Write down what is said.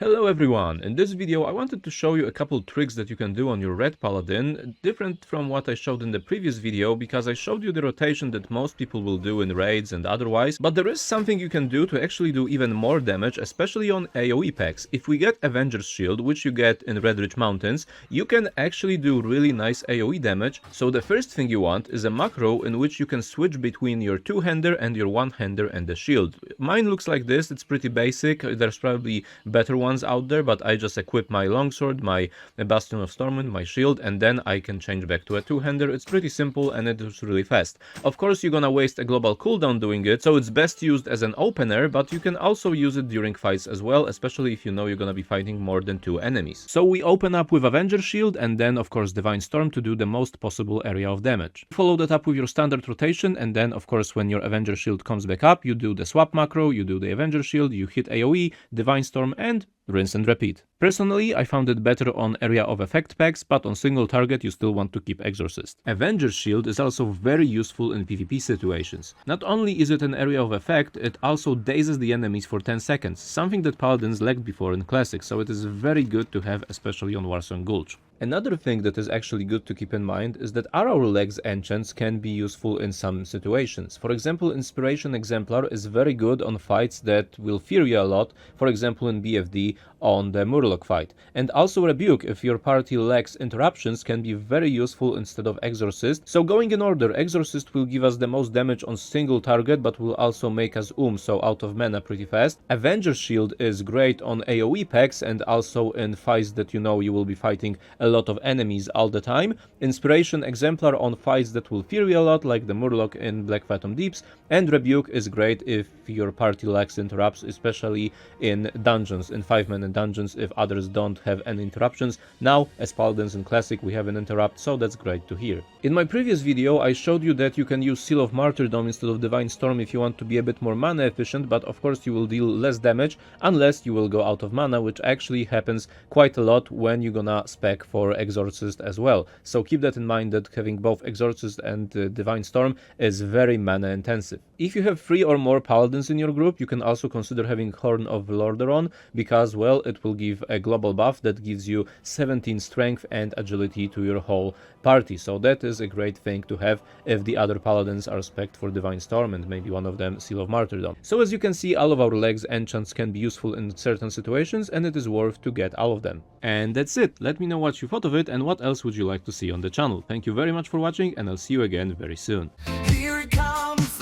Hello everyone, in this video I wanted to show you a couple tricks that you can do on your red paladin, different from what I showed in the previous video because I showed you the rotation that most people will do in raids and otherwise, but there is something you can do to actually do even more damage, especially on AoE packs. If we get Avenger's Shield, which you get in Red Ridge Mountains, you can actually do really nice AoE damage, so the first thing you want is a macro in which you can switch between your two-hander and your one-hander and the shield. Mine looks like this, it's pretty basic, there's probably better ones out there, but I just equip my longsword, my Bastion of Stormwind, my shield, and then I can change back to a two-hander. It's pretty simple and it is really fast. Of course, you're gonna waste a global cooldown doing it, so it's best used as an opener, but you can also use it during fights as well, especially if you know you're gonna be fighting more than two enemies. So we open up with Avenger Shield and then of course Divine Storm to do the most possible area of damage. Follow that up with your standard rotation, and then of course when your Avenger Shield comes back up, you do the swap macro, you do the Avenger Shield, you hit AoE, Divine Storm, and rinse and repeat. Personally, I found it better on area of effect packs, but on single target you still want to keep Exorcist. Avenger's Shield is also very useful in PvP situations. Not only is it an area of effect, it also dazes the enemies for 10 seconds, something that Paladins lacked before in Classic, so it is very good to have, especially on Warsong Gulch. Another thing that is actually good to keep in mind is that Arrow Legs enchants can be useful in some situations. For example, Inspiration Exemplar is very good on fights that will fear you a lot, for example in BFD on the Murloc fight. And also Rebuke, if your party lacks interruptions, can be very useful instead of Exorcist. So going in order, Exorcist will give us the most damage on single target, but will also make us so out of mana pretty fast. Avenger's Shield is great on AoE packs and also in fights that you know you will be fighting a lot of enemies all the time. Inspiration Exemplar on fights that will fear you a lot, like the Murloc in Black Phantom Deeps, and Rebuke is great if your party lacks interrupts, especially in dungeons, in 5-man dungeons, if others don't have any interruptions. Now, as Paladins in Classic, we have an interrupt, so that's great to hear. In my previous video, I showed you that you can use Seal of Martyrdom instead of Divine Storm if you want to be a bit more mana efficient, but of course you will deal less damage unless you will go out of mana, which actually happens quite a lot when you're gonna spec for Exorcist as well. So keep that in mind, that having both Exorcist and Divine Storm is very mana intensive. If you have 3 or more Paladins in your group, you can also consider having Horn of Lordaeron, because, well, it will give a global buff that gives you 17 strength and agility to your whole party. So that is a great thing to have if the other Paladins are spec'd for Divine Storm and maybe one of them Seal of Martyrdom. So as you can see, all of our legs enchants can be useful in certain situations, and it is worth to get all of them. And that's it. Let me know what you thought of it and what else would you like to see on the channel. Thank you very much for watching, and I'll see you again very soon. Here it comes.